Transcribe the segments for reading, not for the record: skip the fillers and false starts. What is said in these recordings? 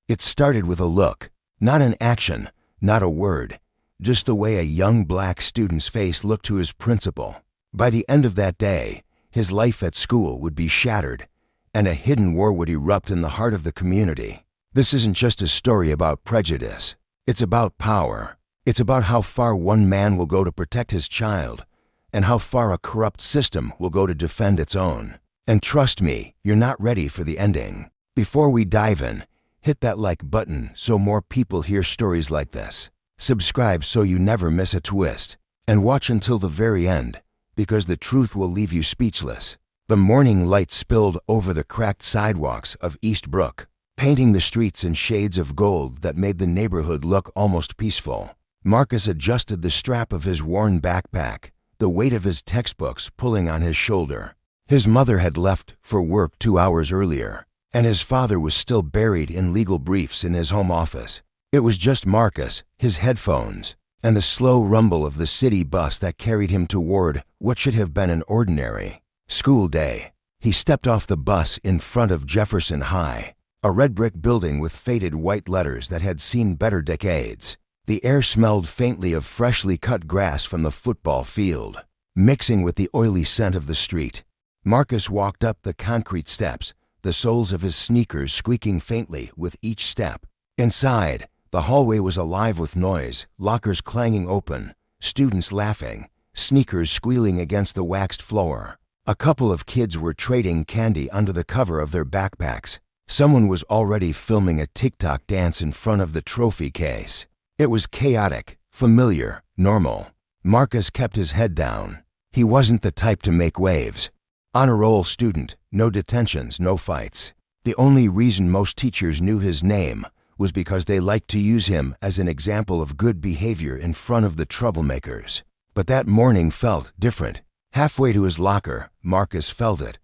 It started with a look, not an action, not a word, just the way a young black student's face looked to his principal. By the end of that day, his life at school would be shattered, and a hidden war would erupt in the heart of the community. This isn't just a story about prejudice. It's about power. It's about how far one man will go to protect his child, and how far a corrupt system will go to defend its own. And trust me, you're not ready for the ending. Before we dive in, hit that like button so more people hear stories like this. Subscribe so you never miss a twist. And watch until the very end, because the truth will leave you speechless. The morning light spilled over the cracked sidewalks of East Brook, painting the streets in shades of gold that made the neighborhood look almost peaceful. Marcus adjusted the strap of his worn backpack, the weight of his textbooks pulling on his shoulder. His mother had left for work 2 hours earlier, and his father was still buried in legal briefs in his home office. It was just Marcus, his headphones, and the slow rumble of the city bus that carried him toward what should have been an ordinary school day. He stepped off the bus in front of Jefferson High, a red brick building with faded white letters that had seen better decades. The air smelled faintly of freshly cut grass from the football field, mixing with the oily scent of the street. Marcus walked up the concrete steps, the soles of his sneakers squeaking faintly with each step. Inside, the hallway was alive with noise, lockers clanging open, students laughing, sneakers squealing against the waxed floor. A couple of kids were trading candy under the cover of their backpacks. Someone was already filming a TikTok dance in front of the trophy case. It was chaotic, familiar, normal. Marcus kept his head down. He wasn't the type to make waves. Honor roll student, no detentions, no fights. The only reason most teachers knew his name was because they liked to use him as an example of good behavior in front of the troublemakers. But that morning felt different. Halfway to his locker, Marcus felt it.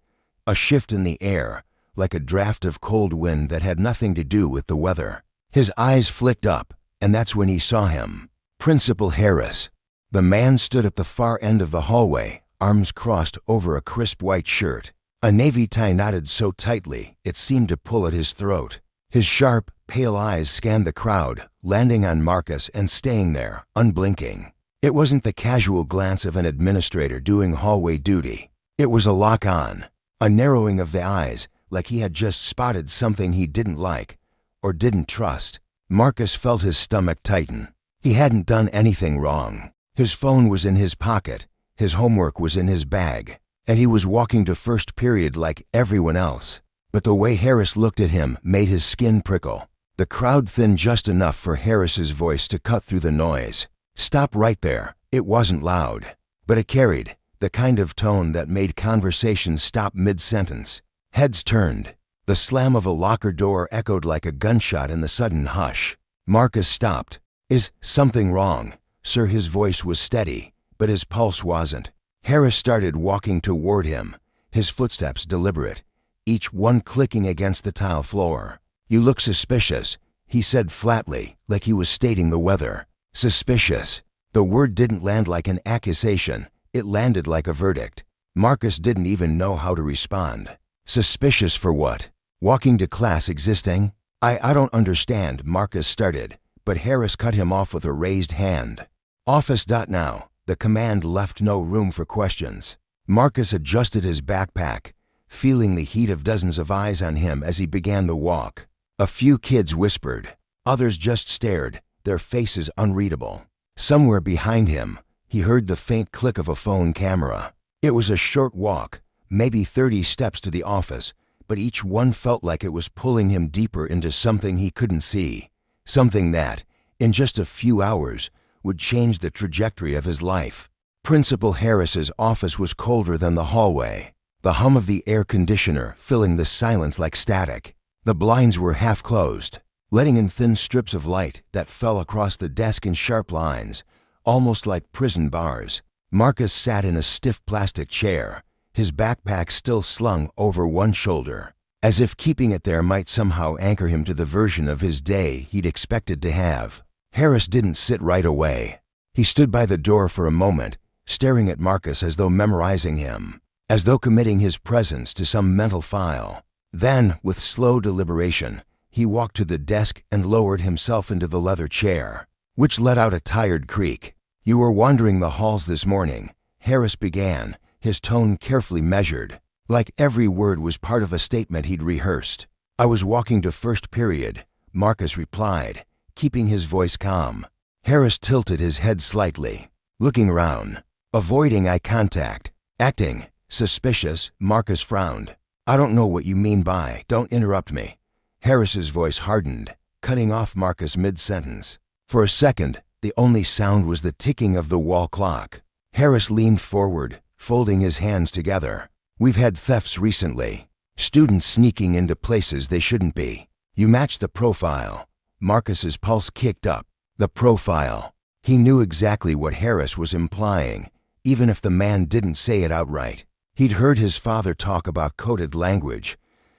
A shift in the air, like a draft of cold wind that had nothing to do with the weather. His eyes flicked up, and that's when he saw him. Principal Harris. The man stood at the far end of the hallway, arms crossed over a crisp white shirt. A navy tie knotted so tightly it seemed to pull at his throat. His sharp, pale eyes scanned the crowd, landing on Marcus and staying there, unblinking. It wasn't the casual glance of an administrator doing hallway duty. It was a lock-on, a narrowing of the eyes, like he had just spotted something he didn't like or didn't trust. Marcus felt his stomach tighten. He hadn't done anything wrong. His phone was in his pocket, his homework was in his bag, and he was walking to first period like everyone else. But the way Harris looked at him made his skin prickle. The crowd thinned just enough for Harris's voice to cut through the noise. "Stop right there." It wasn't loud, but it carried the kind of tone that made conversations stop mid-sentence. Heads turned. The slam of a locker door echoed like a gunshot in the sudden hush. Marcus stopped. "Is something wrong, sir?" His voice was steady, but his pulse wasn't. Harris started walking toward him, his footsteps deliberate, each one clicking against the tile floor. "You look suspicious," he said flatly, like he was stating the weather. Suspicious. The word didn't land like an accusation, it landed like a verdict. Marcus didn't even know how to respond. Suspicious for what? Walking to class existing? I don't understand, Marcus started, but Harris cut him off with a raised hand. "Office. Now." The command left no room for questions. Marcus adjusted his backpack, feeling the heat of dozens of eyes on him as he began the walk. A few kids whispered. Others just stared, their faces unreadable. Somewhere behind him, he heard the faint click of a phone camera. It was a short walk, maybe 30 steps to the office, but each one felt like it was pulling him deeper into something he couldn't see, something that, in just a few hours, would change the trajectory of his life. Principal Harris's office was colder than the hallway, the hum of the air conditioner filling the silence like static. The blinds were half closed, letting in thin strips of light that fell across the desk in sharp lines, almost like prison bars. Marcus sat in a stiff plastic chair, his backpack still slung over one shoulder, as if keeping it there might somehow anchor him to the version of his day he'd expected to have. Harris didn't sit right away. He stood by the door for a moment, staring at Marcus as though memorizing him, as though committing his presence to some mental file. Then, with slow deliberation, He walked to the desk and lowered himself into the leather chair, which let out a tired creak. "You were wandering the halls this morning," Harris began, his tone carefully measured, like every word was part of a statement he'd rehearsed. "I was walking to first period," Marcus replied, keeping his voice calm. Harris tilted his head slightly, looking around, avoiding eye contact. "Acting suspicious," Marcus frowned. "I don't know what you mean by 'don't interrupt me.'" Harris's voice hardened, cutting off Marcus mid-sentence. For a second, the only sound was the ticking of the wall clock. Harris leaned forward, folding his hands together. "We've had thefts recently. Students sneaking into places they shouldn't be. You match the profile." Marcus's pulse kicked up. The profile. He knew exactly what Harris was implying, even if the man didn't say it outright. He'd heard his father talk about coded language,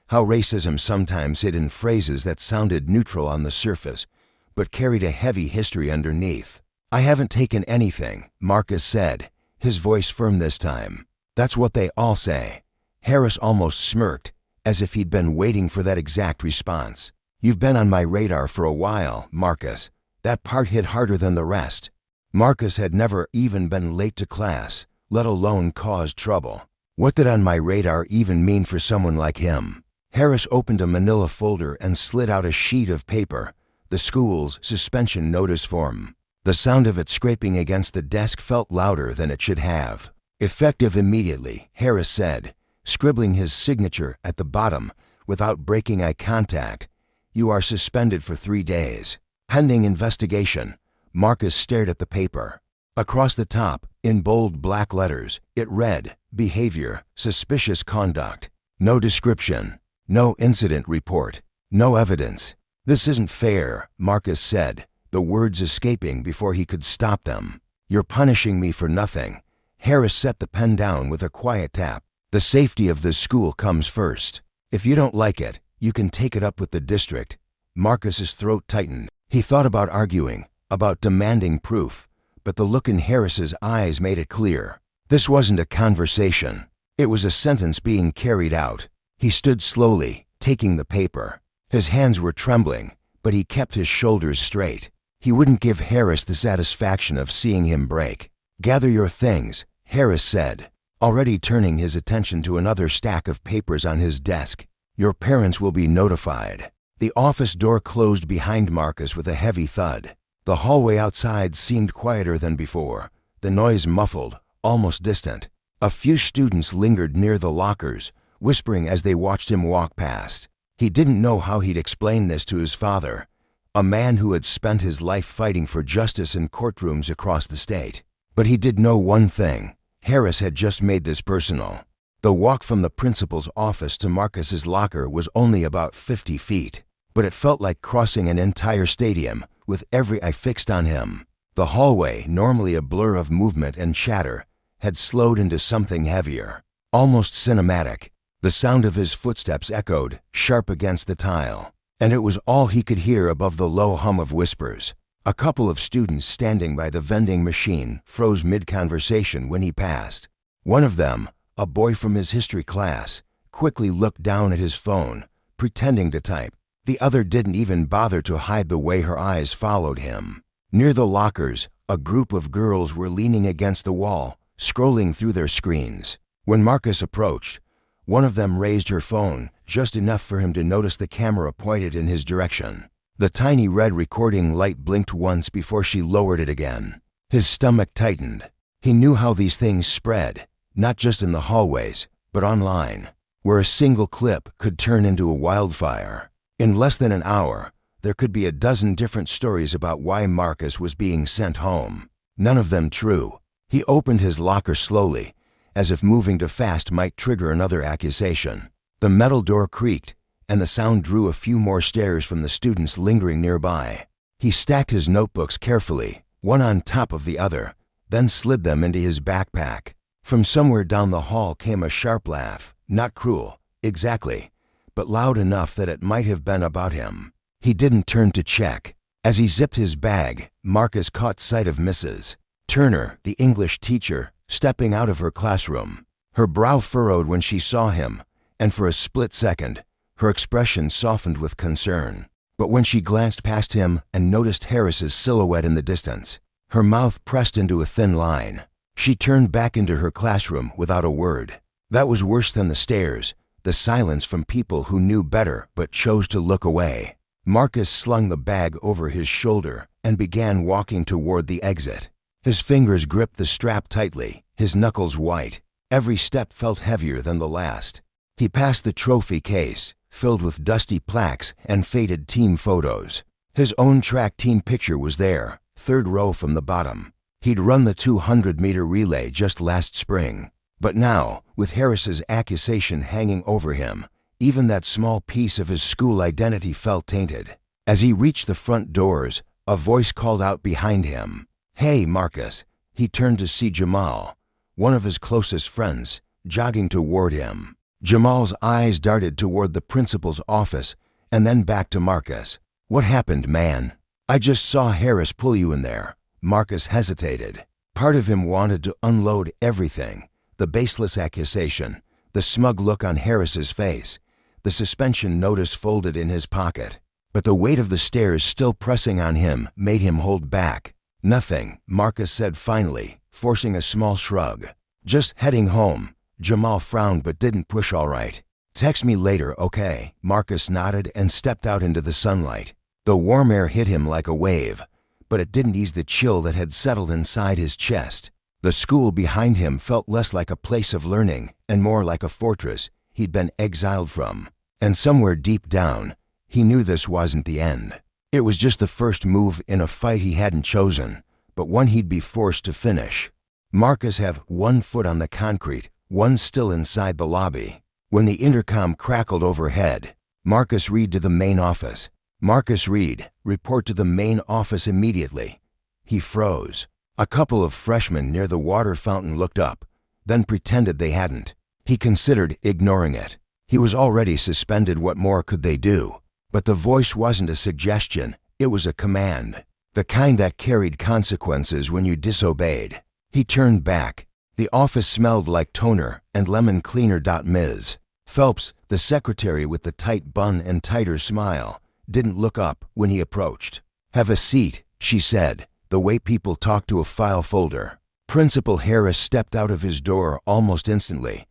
how racism sometimes hid in phrases that sounded neutral on the surface, but carried a heavy history underneath. "I haven't taken anything," Marcus said, his voice firm this time. "That's what they all say." Harris almost smirked, as if he'd been waiting for that exact response. "You've been on my radar for a while, Marcus." That part hit harder than the rest. Marcus had never even been late to class, let alone caused trouble. What did "on my radar" even mean for someone like him? Harris opened a manila folder and slid out a sheet of paper, the school's suspension notice form. The sound of it scraping against the desk felt louder than it should have. "Effective immediately," Harris said, scribbling his signature at the bottom without breaking eye contact. "You are suspended for 3 days. Pending investigation." Marcus stared at the paper. Across the top, in bold black letters, it read, "Behavior, suspicious conduct. No description. No incident report. No evidence." "This isn't fair," Marcus said, the words escaping before he could stop them. "You're punishing me for nothing." Harris set the pen down with a quiet tap. "The safety of this school comes first. If you don't like it, you can take it up with the district." Marcus's throat tightened. He thought about arguing, about demanding proof, but the look in Harris's eyes made it clear. This wasn't a conversation. It was a sentence being carried out. He stood slowly, taking the paper. His hands were trembling, but he kept his shoulders straight. He wouldn't give Harris the satisfaction of seeing him break. "Gather your things," Harris said, already turning his attention to another stack of papers on his desk. "Your parents will be notified." The office door closed behind Marcus with a heavy thud. The hallway outside seemed quieter than before, the noise muffled, almost distant. A few students lingered near the lockers, whispering as they watched him walk past. He didn't know how he'd explain this to his father, a man who had spent his life fighting for justice in courtrooms across the state. But he did know one thing. Harris had just made this personal. The walk from the principal's office to Marcus's locker was only about 50 feet, but it felt like crossing an entire stadium, with every eye fixed on him. The hallway, normally a blur of movement and chatter, had slowed into something heavier, almost cinematic. The sound of his footsteps echoed, sharp against the tile, and it was all he could hear above the low hum of whispers. A couple of students standing by the vending machine froze mid-conversation when he passed. One of them, a boy from his history class, quickly looked down at his phone, pretending to type. The other didn't even bother to hide the way her eyes followed him. Near the lockers, a group of girls were leaning against the wall, scrolling through their screens. When Marcus approached, one of them raised her phone, just enough for him to notice the camera pointed in his direction. The tiny red recording light blinked once before she lowered it again. His stomach tightened. He knew how these things spread, not just in the hallways, but online, where a single clip could turn into a wildfire. In less than an hour, there could be a dozen different stories about why Marcus was being sent home. None of them true. He opened his locker slowly, as if moving too fast might trigger another accusation. The metal door creaked, and the sound drew a few more stares from the students lingering nearby. He stacked his notebooks carefully, one on top of the other, then slid them into his backpack. From somewhere down the hall came a sharp laugh, not cruel, exactly, but loud enough that it might have been about him. He didn't turn to check. As he zipped his bag, Marcus caught sight of Mrs. Turner, the English teacher, stepping out of her classroom. Her brow furrowed when she saw him, and for a split second, Her expression softened with concern. But when she glanced past him and noticed Harris's silhouette in the distance, her mouth pressed into a thin line. She turned back into her classroom without a word. That was worse than the stares, the silence from people who knew better but chose to look away. Marcus slung the bag over his shoulder and began walking toward the exit. His fingers gripped the strap tightly, his knuckles white. Every step felt heavier than the last. He passed the trophy case, filled with dusty plaques and faded team photos. His own track team picture was there, third row from the bottom. He'd run the 200-meter relay just last spring. But now, with Harris's accusation hanging over him, even that small piece of his school identity felt tainted. As he reached the front doors, a voice called out behind him, "Hey, Marcus." He turned to see Jamal, one of his closest friends, jogging toward him. Jamal's eyes darted toward the principal's office and then back to Marcus. "What happened, man?" "I just saw Harris pull you in there." Marcus hesitated. Part of him wanted to unload everything, the baseless accusation, the smug look on Harris's face, the suspension notice folded in his pocket. But the weight of the stares still pressing on him made him hold back. "Nothing," Marcus said finally, forcing a small shrug. "Just heading home." Jamal frowned but didn't push all right. "Text me later, okay?" Marcus nodded and stepped out into the sunlight. The warm air hit him like a wave, but it didn't ease the chill that had settled inside his chest. The school behind him felt less like a place of learning and more like a fortress he'd been exiled from. And somewhere deep down, he knew this wasn't the end. It was just the first move in a fight he hadn't chosen, but one he'd be forced to finish. Marcus had one foot on the concrete, one still inside the lobby. When the intercom crackled overhead, "Marcus Reed to the main office." "Marcus Reed, report to the main office immediately." He froze. A couple of freshmen near the water fountain looked up, then pretended they hadn't. He considered ignoring it. He was already suspended. What more could they do? But the voice wasn't a suggestion, it was a command. The kind that carried consequences when you disobeyed. He turned back. The office smelled like toner and lemon cleaner. Ms. Phelps, the secretary with the tight bun and tighter smile, didn't look up when he approached. "Have a seat," she said, the way people talk to a file folder. Principal Harris stepped out of his door almost instantly,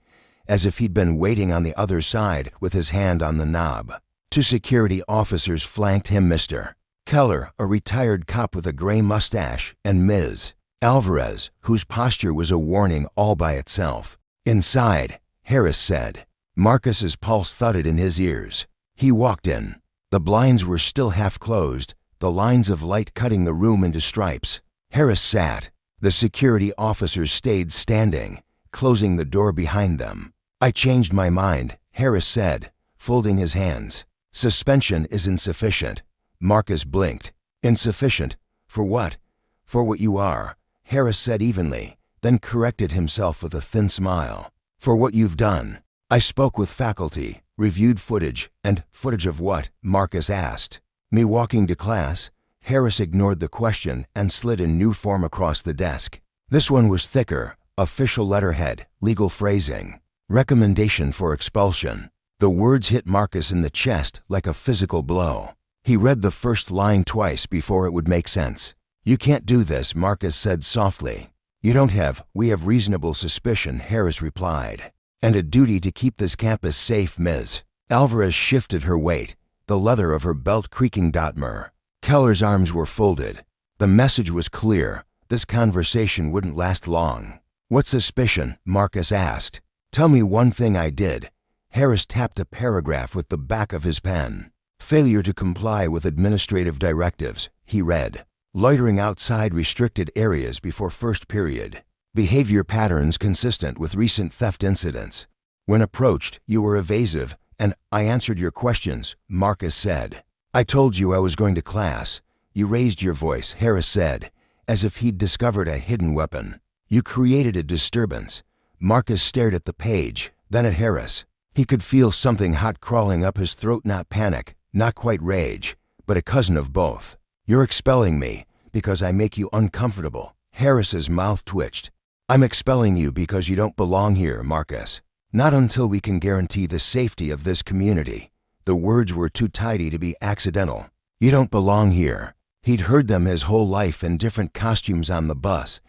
as if he'd been waiting on the other side with his hand on the knob. Two security officers flanked him, Mr. Keller, a retired cop with a gray mustache, and Ms. Alvarez, whose posture was a warning all by itself. "Inside," Harris said. Marcus's pulse thudded in his ears. He walked in. The blinds were still half closed, the lines of light cutting the room into stripes. Harris sat. The security officers stayed standing, closing the door behind them. "I changed my mind," Harris said, folding his hands. "Suspension is insufficient." Marcus blinked. "Insufficient? For what?" "For what you are," Harris said evenly, then corrected himself with a thin smile. "For what you've done." "I spoke with faculty, reviewed footage." "And footage of what?" Marcus asked. "Me walking to class." Harris ignored the question and slid a new form across the desk. This one was thicker, official letterhead, legal phrasing. "Recommendation for expulsion." The words hit Marcus in the chest like a physical blow. He read the first line twice before it would make sense. "You can't do this," Marcus said softly. "You don't have." "We have reasonable suspicion," Harris replied. "And a duty to keep this campus safe, Ms." Alvarez shifted her weight, the leather of her belt creaking. Mer. Keller's arms were folded. The message was clear. This conversation wouldn't last long. "What suspicion?" Marcus asked. "Tell me one thing I did." Harris tapped a paragraph with the back of his pen. "Failure to comply with administrative directives," he read. "Loitering outside restricted areas before first period. Behavior patterns consistent with recent theft incidents. When approached, you were evasive, and I answered your questions," Marcus said. "I told you I was going to class." "You raised your voice," Harris said, as if he'd discovered a hidden weapon. "You created a disturbance." Marcus stared at the page, then at Harris. He could feel something hot crawling up his throat. Not panic, not quite rage, but a cousin of both. "You're expelling me because I make you uncomfortable." Harris's mouth twitched. "I'm expelling you because you don't belong here, Marcus. Not until we can guarantee the safety of this community." The words were too tidy to be accidental. "You don't belong here." He'd heard them his whole life in different costumes on the bus,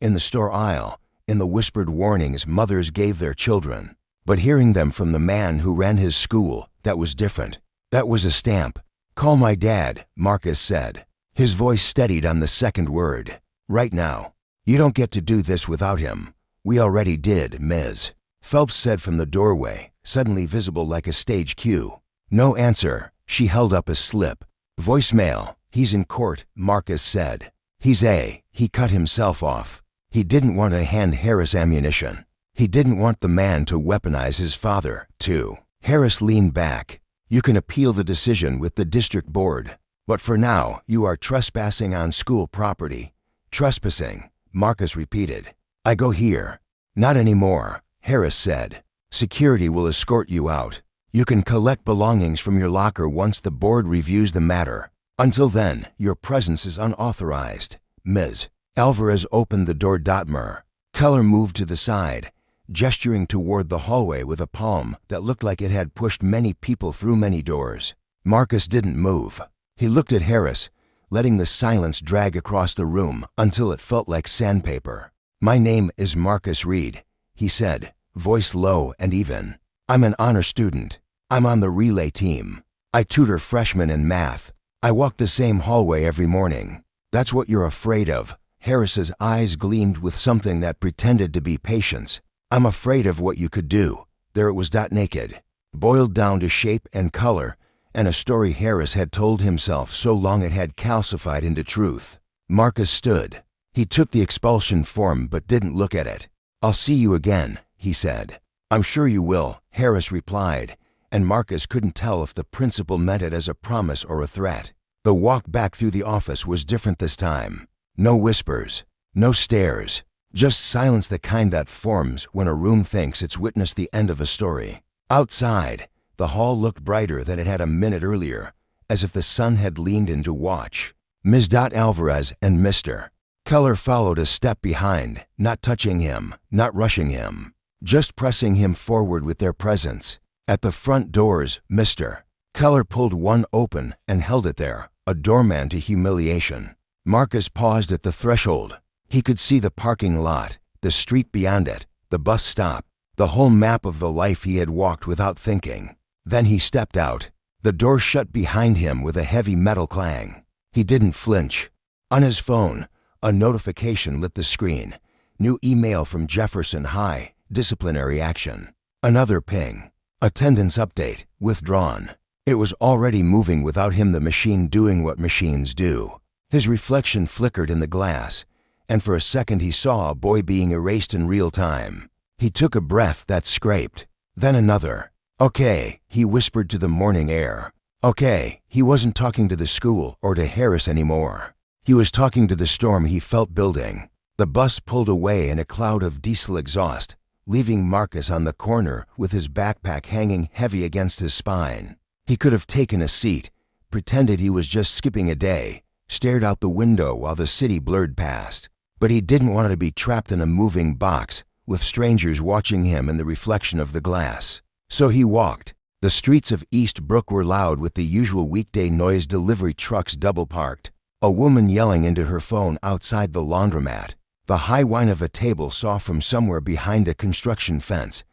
in the store aisle, in the whispered warnings mothers gave their children. But hearing them from the man who ran his school, that was different. That was a stamp. "Call my dad," Marcus said. His voice steadied on the second word. "Right now. You don't get to do this without him." "We already did, Ms." Phelps said from the doorway, suddenly visible like a stage cue. No answer. She held up a slip. "Voicemail. He's in court," Marcus said. He cut himself off. He didn't want to hand Harris ammunition. He didn't want the man to weaponize his father, too. Harris leaned back. "You can appeal the decision with the district board. But for now, you are trespassing on school property." "Trespassing," Marcus repeated. "I go here." "Not anymore," Harris said. "Security will escort you out. You can collect belongings from your locker once the board reviews the matter. Until then, your presence is unauthorized, Ms." Alvarez opened the door. Dotmer. Keller moved to the side, gesturing toward the hallway with a palm that looked like it had pushed many people through many doors. Marcus didn't move. He looked at Harris, letting the silence drag across the room until it felt like sandpaper. "My name is Marcus Reed," he said, voice low and even. "I'm an honor student. I'm on the relay team. I tutor freshmen in math. I walk the same hallway every morning." "That's what you're afraid of." Harris's eyes gleamed with something that pretended to be patience. "I'm afraid of what you could do." There it was, naked, boiled down to shape and color, and a story Harris had told himself so long it had calcified into truth. Marcus stood. He took the expulsion form but didn't look at it. "I'll see you again," he said. "I'm sure you will," Harris replied, and Marcus couldn't tell if the principal meant it as a promise or a threat. The walk back through the office was different this time. No whispers, no stares, just silence, the kind that forms when a room thinks it's witnessed the end of a story. Outside, the hall looked brighter than it had a minute earlier, as if the sun had leaned in to watch. Ms. Alvarez and Mr. Keller followed a step behind, not touching him, not rushing him, just pressing him forward with their presence. At the front doors, Mr. Keller pulled one open and held it there, a doorman to humiliation. Marcus paused at the threshold. He could see the parking lot, the street beyond it, the bus stop, the whole map of the life he had walked without thinking. Then he stepped out. The door shut behind him with a heavy metal clang. He didn't flinch. On his phone, a notification lit the screen. New email from Jefferson High, disciplinary action. Another ping. Attendance update, withdrawn. It was already moving without him, the machine doing what machines do. His reflection flickered in the glass, and for a second he saw a boy being erased in real time. He took a breath that scraped, then another. "Okay," he whispered to the morning air. "Okay." He wasn't talking to the school or to Harris anymore. He was talking to the storm he felt building. The bus pulled away in a cloud of diesel exhaust, leaving Marcus on the corner with his backpack hanging heavy against his spine. He could have taken a seat, pretended he was just skipping a day, stared out the window while the city blurred past. But he didn't want to be trapped in a moving box with strangers watching him in the reflection of the glass. So he walked. The streets of East Brook were loud with the usual weekday noise, delivery trucks double parked, a woman yelling into her phone outside the laundromat, the high whine of a table saw from somewhere behind a construction fence.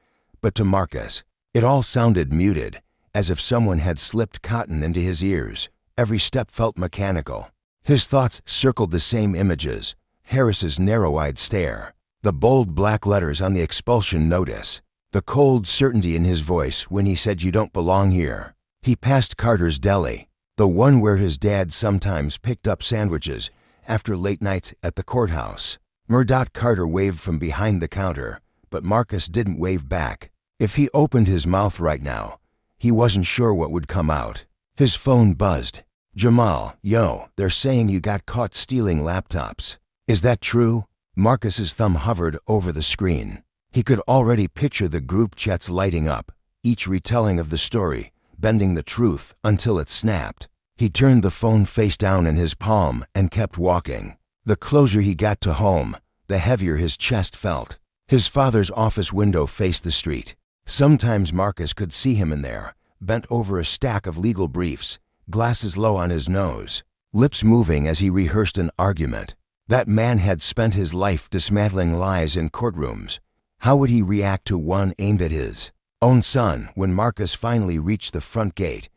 But to Marcus, it all sounded muted, as if someone had slipped cotton into his ears. Every step felt mechanical. His thoughts circled the same images: Harris's narrow-eyed stare, the bold black letters on the expulsion notice, the cold certainty in his voice when he said, "You don't belong here." He passed Carter's Deli, the one where his dad sometimes picked up sandwiches after late nights at the courthouse. Murdoch Carter waved from behind the counter, but Marcus didn't wave back. If he opened his mouth right now, he wasn't sure what would come out. His phone buzzed. "Jamal, yo, they're saying you got caught stealing laptops. Is that true?" Marcus's thumb hovered over the screen. He could already picture the group chats lighting up, each retelling of the story, bending the truth until it snapped. He turned the phone face down in his palm and kept walking. The closer he got to home, the heavier his chest felt. His father's office window faced the street. Sometimes Marcus could see him in there, bent over a stack of legal briefs, glasses low on his nose, lips moving as he rehearsed an argument. That man had spent his life dismantling lies in courtrooms. How would he react to one aimed at his own son when Marcus finally reached the front gate?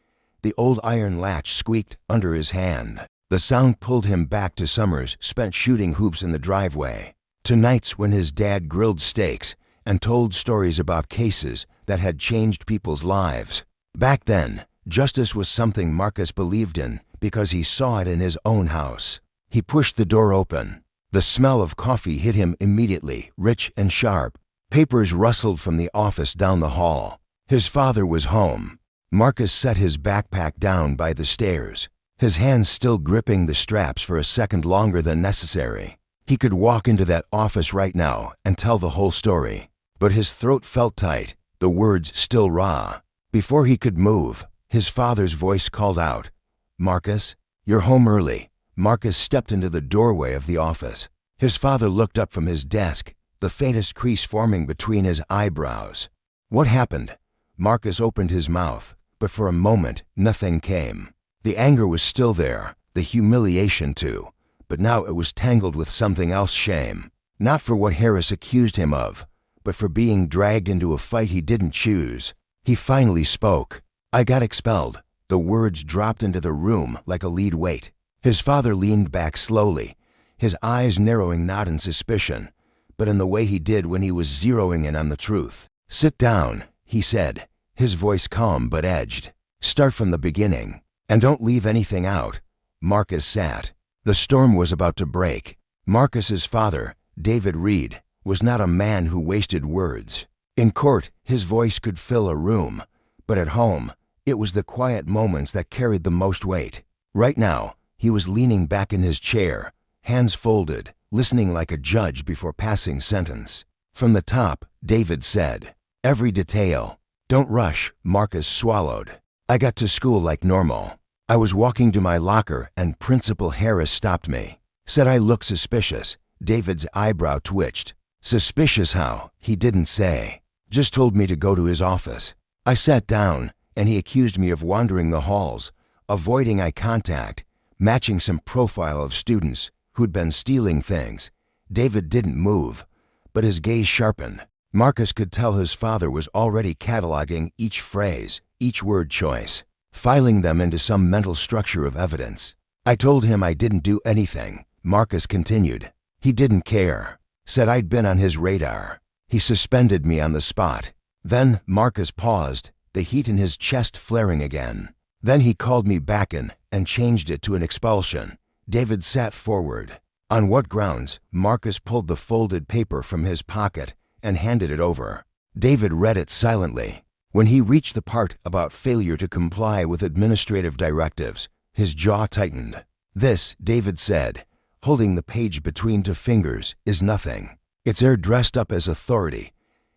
The old iron latch squeaked under his hand. The sound pulled him back to summers spent shooting hoops in the driveway, to nights when his dad grilled steaks and told stories about cases that had changed people's lives. Back then, justice was something Marcus believed in because he saw it in his own house. He pushed the door open. The smell of coffee hit him immediately, rich and sharp. Papers rustled from the office down the hall. His father was home. Marcus set his backpack down by the stairs, his hands still gripping the straps for a second longer than necessary. He could walk into that office right now and tell the whole story, but his throat felt tight, the words still raw. Before he could move, his father's voice called out, "Marcus, you're home early." Marcus stepped into the doorway of the office. His father looked up from his desk, the faintest crease forming between his eyebrows. "What happened?" Marcus opened his mouth, but for a moment, nothing came. The anger was still there, the humiliation too, but now it was tangled with something else, shame. Not for what Harris accused him of, but for being dragged into a fight he didn't choose. He finally spoke. "I got expelled." The words dropped into the room like a lead weight. His father leaned back slowly, his eyes narrowing not in suspicion, but in the way he did when he was zeroing in on the truth. "Sit down," he said, his voice calm but edged. "Start from the beginning, and don't leave anything out." Marcus sat. The storm was about to break. Marcus's father, David Reed, was not a man who wasted words. In court, his voice could fill a room, but at home, it was the quiet moments that carried the most weight. Right now, he was leaning back in his chair, hands folded, listening like a judge before passing sentence. From the top, David said, "Every detail." "Don't rush," Marcus swallowed. "I got to school like normal. I was walking to my locker and Principal Harris stopped me. Said I looked suspicious." David's eyebrow twitched. "Suspicious how?" He didn't say. Just told me to go to his office. I sat down, and he accused me of wandering the halls, avoiding eye contact, matching some profile of students who'd been stealing things. David didn't move, but his gaze sharpened. Marcus could tell his father was already cataloging each phrase, each word choice, filing them into some mental structure of evidence. "I told him I didn't do anything," Marcus continued. "He didn't care. Said I'd been on his radar. He suspended me on the spot." Then Marcus paused, the heat in his chest flaring again. "Then he called me back in and changed it to an expulsion." David sat forward. "On what grounds?" Marcus pulled the folded paper from his pocket and handed it over. David read it silently. When he reached the part about failure to comply with administrative directives, his jaw tightened. "This," David said, holding the page between two fingers, "is nothing. It's dressed up as authority.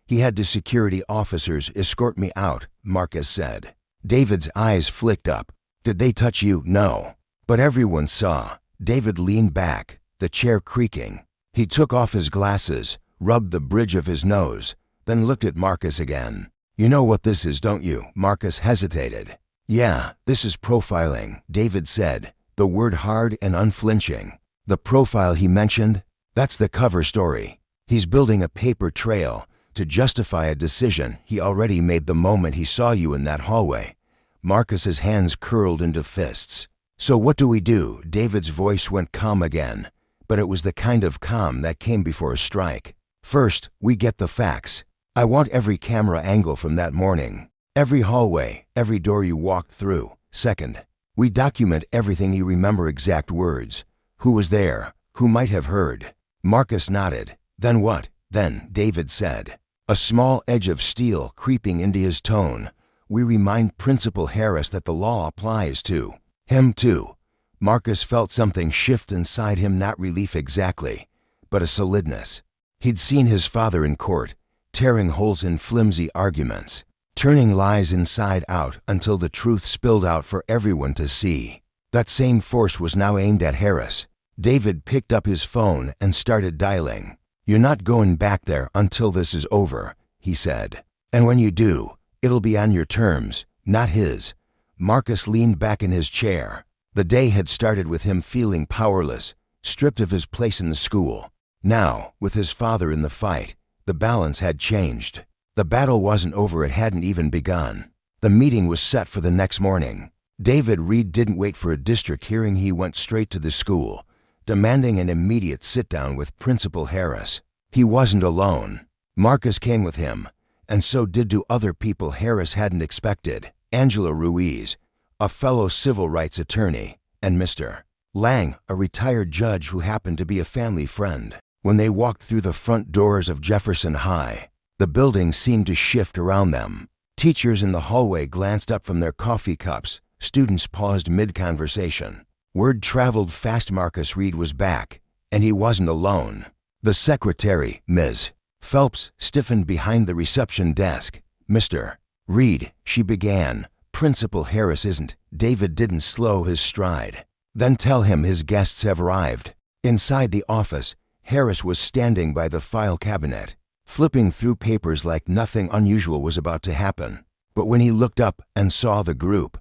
He had the security officers escort me out," Marcus said. David's eyes flicked up. "Did they touch you?" "No. But everyone saw." David leaned back, the chair creaking. He took off his glasses, rubbed the bridge of his nose, then looked at Marcus again. "You know what this is, don't you?" Marcus hesitated. "Yeah, this is profiling," David said, the word hard and unflinching. "The profile he mentioned? That's the cover story. He's building a paper trail to justify a decision he already made the moment he saw you in that hallway." Marcus's hands curled into fists. "So what do we do?" David's voice went calm again, but it was the kind of calm that came before a strike. "First, we get the facts. I want every camera angle from that morning, every hallway, every door you walked through. Second, we document everything you remember, exact words. Who was there? Who might have heard?" Marcus nodded. "Then what?" "Then," David said, a small edge of steel creeping into his tone, "we remind Principal Harris that the law applies to him too." Marcus felt something shift inside him, not relief exactly, but a solidness. He'd seen his father in court, tearing holes in flimsy arguments, turning lies inside out until the truth spilled out for everyone to see. That same force was now aimed at Harris. David picked up his phone and started dialing. "You're not going back there until this is over," he said. "And when you do, it'll be on your terms." not his. Marcus leaned back in his chair. The day had started with him feeling powerless, stripped of his place in the school. Now, with his father in the fight, the balance had changed. The battle wasn't over, it hadn't even begun. The meeting was set for the next morning. David Reed didn't wait for a district hearing, he went straight to the school, demanding an immediate sit-down with Principal Harris. He wasn't alone. Marcus came with him, and so did two other people Harris hadn't expected: Angela Ruiz, a fellow civil rights attorney, and Mr. Lang, a retired judge who happened to be a family friend. When they walked through the front doors of Jefferson High, the building seemed to shift around them. Teachers in the hallway glanced up from their coffee cups. Students paused mid-conversation. Word traveled fast: Marcus Reed was back, and he wasn't alone. The secretary, Ms. Phelps, stiffened behind the reception desk. "Mr. Reed," she began, "Principal Harris isn't." David didn't slow his stride. "Then tell him his guests have arrived." Inside the office, Harris was standing by the file cabinet, flipping through papers like nothing unusual was about to happen. But when he looked up and saw the group,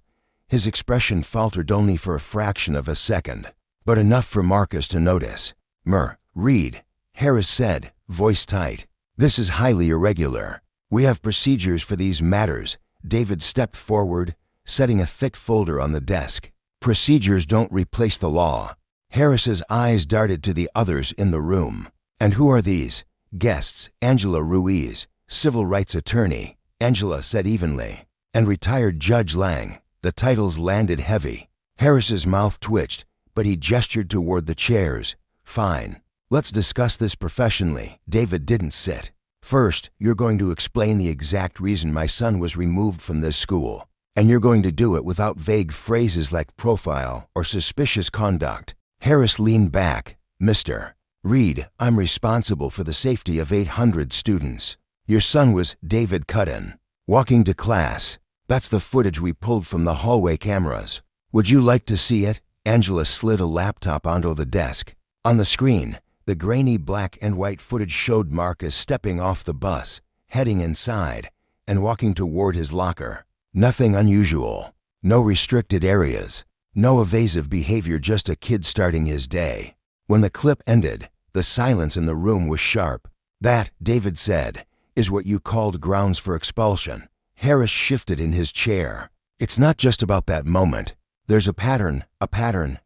his expression faltered only for a fraction of a second, but enough for Marcus to notice. "Mr. Reed," Harris said, voice tight, "this is highly irregular. We have procedures for these matters." David stepped forward, setting a thick folder on the desk. "Procedures don't replace the law." Harris's eyes darted to the others in the room. "And who are these guests?" "Angela Ruiz, civil rights attorney," Angela said evenly, "and retired Judge Lang." The titles landed heavy. Harris's mouth twitched, but he gestured toward the chairs. "Fine. Let's discuss this professionally." David didn't sit. "First, you're going to explain the exact reason my son was removed from this school, and you're going to do it without vague phrases like profile or suspicious conduct." Harris leaned back. "Mr. Reed, I'm responsible for the safety of 800 students. Your son was," David cut in, "walking to class. That's the footage we pulled from the hallway cameras. Would you like to see it?" Angela slid a laptop onto the desk. On the screen, the grainy black and white footage showed Marcus stepping off the bus, heading inside, and walking toward his locker. Nothing unusual. No restricted areas. No evasive behavior, just a kid starting his day. When the clip ended, the silence in the room was sharp. "That," David said, "is what you called grounds for expulsion." Harris shifted in his chair. "It's not just about that moment. There's a pattern,"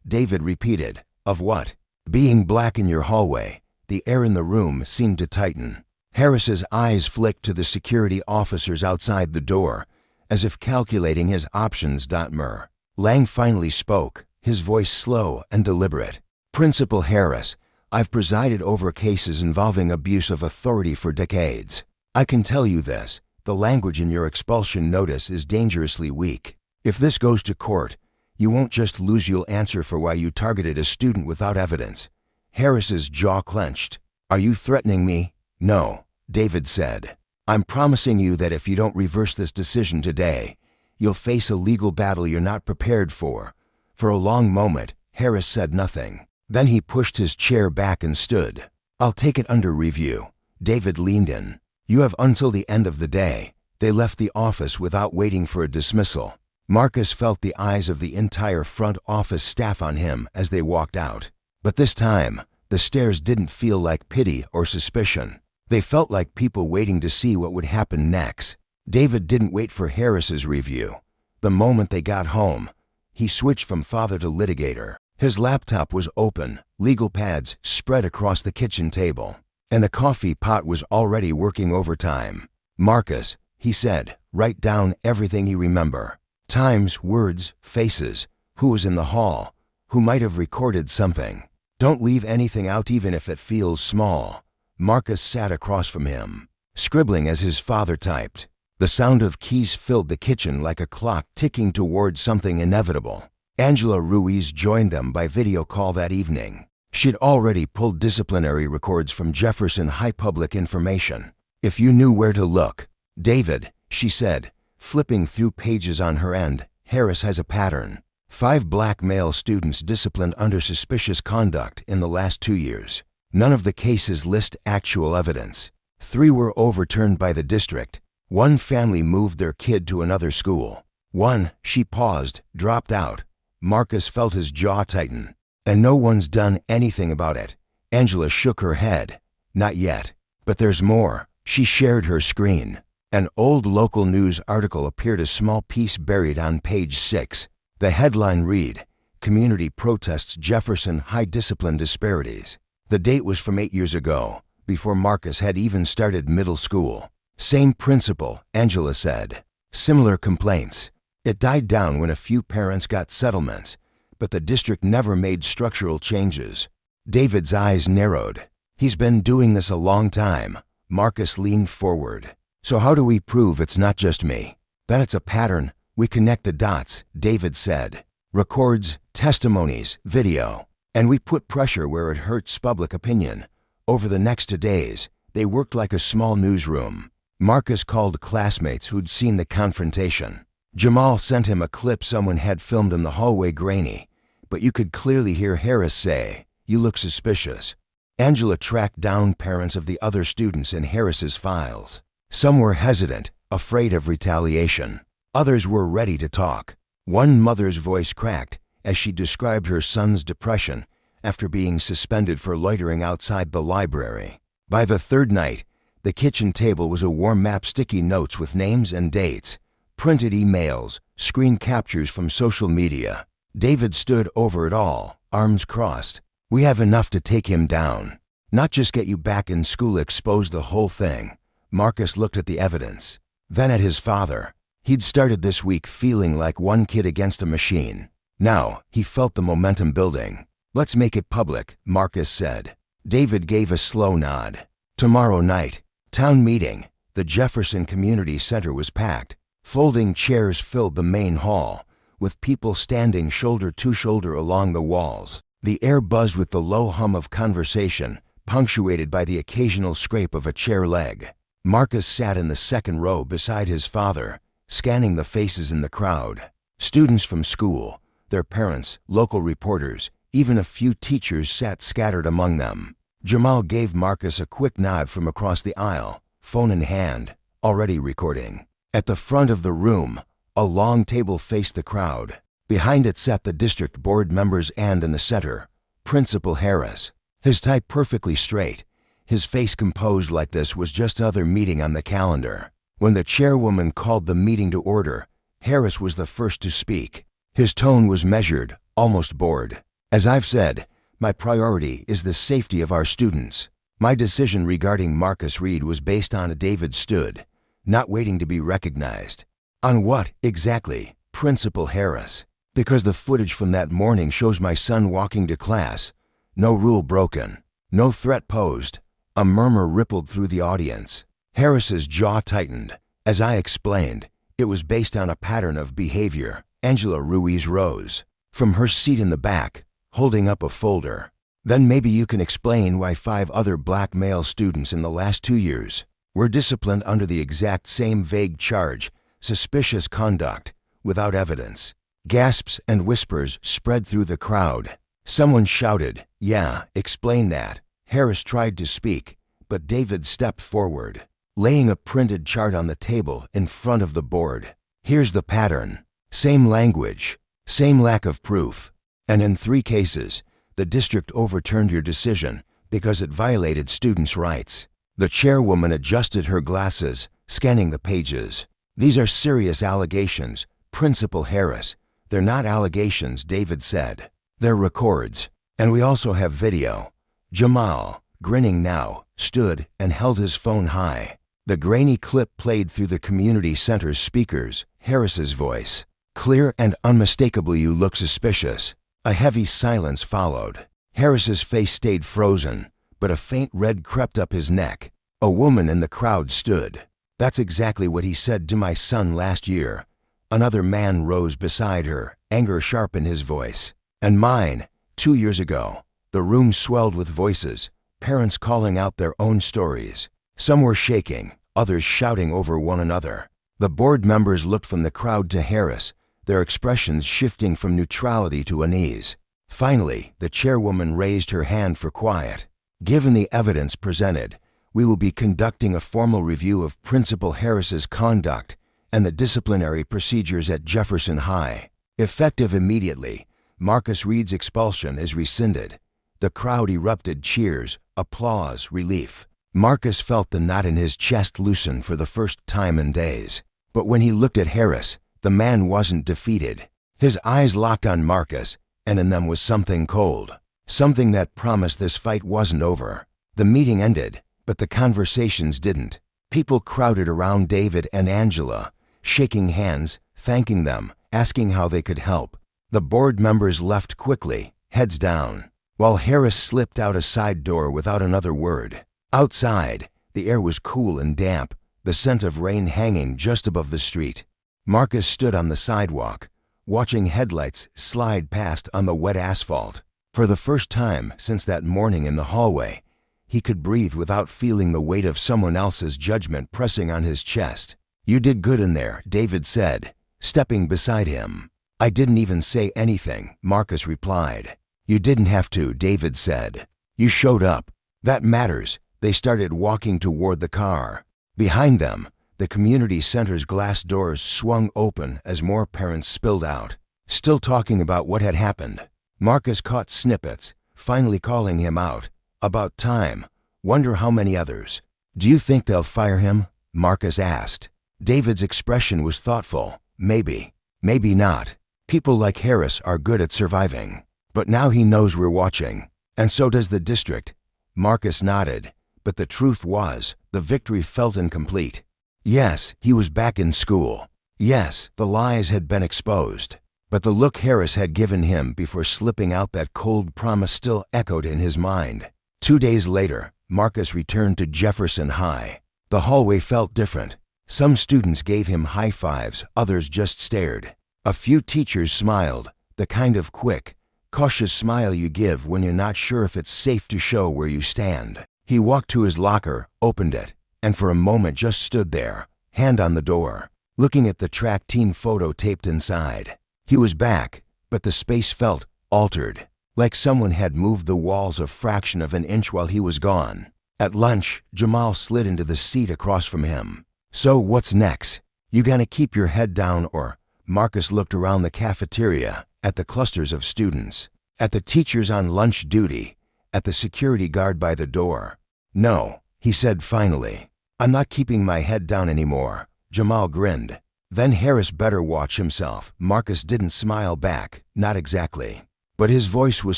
David repeated. "Of what?" "Being black in your hallway." The air in the room seemed to tighten. Harris's eyes flicked to the security officers outside the door, as if calculating his options. "Mr. Lang finally spoke, his voice slow and deliberate. "Principal Harris, I've presided over cases involving abuse of authority for decades. I can tell you this, the language in your expulsion notice is dangerously weak. If this goes to court, you won't just lose, you'll answer for why you targeted a student without evidence." Harris's jaw clenched. "Are you threatening me?" "No," David said. "I'm promising you that if you don't reverse this decision today, you'll face a legal battle you're not prepared for." For a long moment, Harris said nothing. Then he pushed his chair back and stood. "I'll take it under review." David leaned in. "You have until the end of the day." They left the office without waiting for a dismissal. Marcus felt the eyes of the entire front office staff on him as they walked out. But this time, the stares didn't feel like pity or suspicion. They felt like people waiting to see what would happen next. David didn't wait for Harris's review. The moment they got home, he switched from father to litigator. His laptop was open, legal pads spread across the kitchen table, and the coffee pot was already working overtime. "Marcus," he said, "write down everything you remember. Times, words, faces, who was in the hall, who might have recorded something. Don't leave anything out even if it feels small." Marcus sat across from him, scribbling as his father typed. The sound of keys filled the kitchen like a clock ticking toward something inevitable. Angela Ruiz joined them by video call that evening. She'd already pulled disciplinary records from Jefferson High Public Information. "If you knew where to look." "David," she said, flipping through pages on her end, "Harris has a pattern. 5 black male students disciplined under suspicious conduct in the last 2 years. None of the cases list actual evidence. 3 were overturned by the district. 1 family moved their kid to another school. One, she paused, dropped out. Marcus felt his jaw tighten. And no one's done anything about it. Angela shook her head. Not yet. But there's more. She shared her screen. An old local news article appeared, a small piece buried on page 6. The headline read, "Community Protests Jefferson High Discipline Disparities." The date was from 8 years ago, before Marcus had even started middle school. Same principal, Angela said. Similar complaints. It died down when a few parents got settlements, but the district never made structural changes. David's eyes narrowed. He's been doing this a long time. Marcus leaned forward. So how do we prove it's not just me? That it's a pattern? We connect the dots, David said. Records, testimonies, video. And we put pressure where it hurts public opinion. Over the next 2 days, they worked like a small newsroom. Marcus called classmates who'd seen the confrontation. Jamal sent him a clip someone had filmed in the hallway. Grainy, but you could clearly hear Harris say, "You look suspicious." Angela tracked down parents of the other students in Harris's files. Some were hesitant, afraid of retaliation. Others were ready to talk. One mother's voice cracked as she described her son's depression after being suspended for loitering outside the library. By the third night, the kitchen table was a warm map, sticky notes with names and dates, printed emails, screen captures from social media. David stood over it all, arms crossed. "We have enough to take him down. Not just get you back in school, expose the whole thing." Marcus looked at the evidence, then at his father. He'd started this week feeling like one kid against a machine. Now, he felt the momentum building. "Let's make it public," Marcus said. David gave a slow nod. Tomorrow night, town meeting. The Jefferson Community Center was packed. Folding chairs filled the main hall, with people standing shoulder to shoulder along the walls. The air buzzed with the low hum of conversation, punctuated by the occasional scrape of a chair leg. Marcus sat in the second row beside his father, scanning the faces in the crowd. Students from school, their parents, local reporters, even a few teachers sat scattered among them. Jamal gave Marcus a quick nod from across the aisle, phone in hand, already recording. At the front of the room, a long table faced the crowd. Behind it sat the district board members, and in the center, Principal Harris. His tie perfectly straight, his face composed like this was just another meeting on the calendar. When the chairwoman called the meeting to order, Harris was the first to speak. His tone was measured, almost bored. "As I've said, my priority is the safety of our students. My decision regarding Marcus Reed was based on David stood, not waiting to be recognized." "On what, exactly, Principal Harris?" "Because the footage from that morning shows my son walking to class. No rule broken. No threat posed." A murmur rippled through the audience. Harris's jaw tightened. "As I explained, it was based on a pattern of behavior." Angela Ruiz rose from her seat in the back, holding up a folder. "Then maybe you can explain why 5 other black male students in the last 2 years were disciplined under the exact same vague charge, suspicious conduct, without evidence." Gasps and whispers spread through the crowd. Someone shouted, "Yeah, explain that." Harris tried to speak, but David stepped forward, laying a printed chart on the table in front of the board. "Here's the pattern. Same language, same lack of proof. And in 3 cases, the district overturned your decision because it violated students' rights." The chairwoman adjusted her glasses, scanning the pages. "These are serious allegations, Principal Harris." "They're not allegations," David said. "They're records. And we also have video." Jamal, grinning now, stood and held his phone high. The grainy clip played through the community center's speakers, Harris's voice. "Clear and unmistakably, you look suspicious." A heavy silence followed. Harris's face stayed frozen, but a faint red crept up his neck. A woman in the crowd stood. "That's exactly what he said to my son last year." Another man rose beside her, anger sharp in his voice. "And mine, 2 years ago." The room swelled with voices, parents calling out their own stories. Some were shaking, others shouting over one another. The board members looked from the crowd to Harris, their expressions shifting from neutrality to unease. Finally, the chairwoman raised her hand for quiet. "Given the evidence presented, we will be conducting a formal review of Principal Harris's conduct and the disciplinary procedures at Jefferson High. Effective immediately, Marcus Reed's expulsion is rescinded. The crowd erupted cheers, applause, relief. Marcus felt the knot in his chest loosen for the first time in days. But when he looked at Harris, the man wasn't defeated. His eyes locked on Marcus, and in them was something cold. Something that promised this fight wasn't over. The meeting ended, but the conversations didn't. People crowded around David and Angela, shaking hands, thanking them, asking how they could help. The board members left quickly, heads down, while Harris slipped out a side door without another word. Outside, the air was cool and damp, the scent of rain hanging just above the street. Marcus stood on the sidewalk, watching headlights slide past on the wet asphalt. For the first time since that morning in the hallway, he could breathe without feeling the weight of someone else's judgment pressing on his chest. "You did good in there," David said, stepping beside him. "I didn't even say anything," Marcus replied. "You didn't have to," David said. "You showed up. That matters." They started walking toward the car. Behind them, the community center's glass doors swung open as more parents spilled out, still talking about what had happened. Marcus caught snippets, finally calling him out. "About time. Wonder how many others." "Do you think they'll fire him?" Marcus asked. David's expression was thoughtful. "Maybe. Maybe not. People like Harris are good at surviving. But now he knows we're watching. And so does the district." Marcus nodded, but the truth was, the victory felt incomplete. Yes, he was back in school. Yes, the lies had been exposed. But the look Harris had given him before slipping out that cold promise still echoed in his mind. 2 days later, Marcus returned to Jefferson High. The hallway felt different. Some students gave him high fives, others just stared. A few teachers smiled, the kind of quick, cautious smile you give when you're not sure if it's safe to show where you stand. He walked to his locker, opened it, and for a moment just stood there, hand on the door, looking at the track team photo taped inside. He was back, but the space felt altered, like someone had moved the walls a fraction of an inch while he was gone. At lunch, Jamal slid into the seat across from him. "So what's next? You gonna keep your head down or?" Marcus looked around the cafeteria, at the clusters of students, at the teachers on lunch duty, at the security guard by the door. "No," he said finally. "I'm not keeping my head down anymore." Jamal grinned. "Then Harris better watch himself." Marcus didn't smile back, not exactly. But his voice was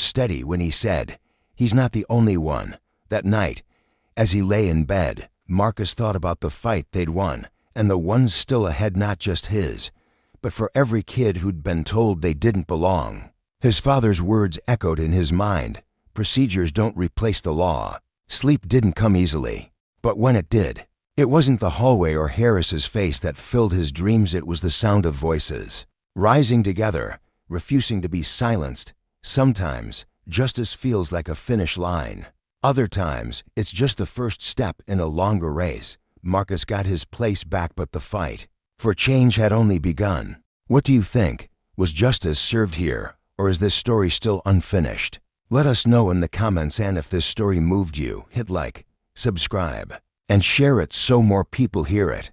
steady when he said, "He's not the only one." That night, as he lay in bed, Marcus thought about the fight they'd won, and the ones still ahead, not just his, but for every kid who'd been told they didn't belong. His father's words echoed in his mind. Procedures don't replace the law. Sleep didn't come easily. But when it did, it wasn't the hallway or Harris's face that filled his dreams, it was the sound of voices, rising together, refusing to be silenced. Sometimes, justice feels like a finish line. Other times, it's just the first step in a longer race. Marcus got his place back, but the fight for change had only begun. What do you think? Was justice served here, or is this story still unfinished? Let us know in the comments, and if this story moved you, hit like, subscribe, and share it so more people hear it.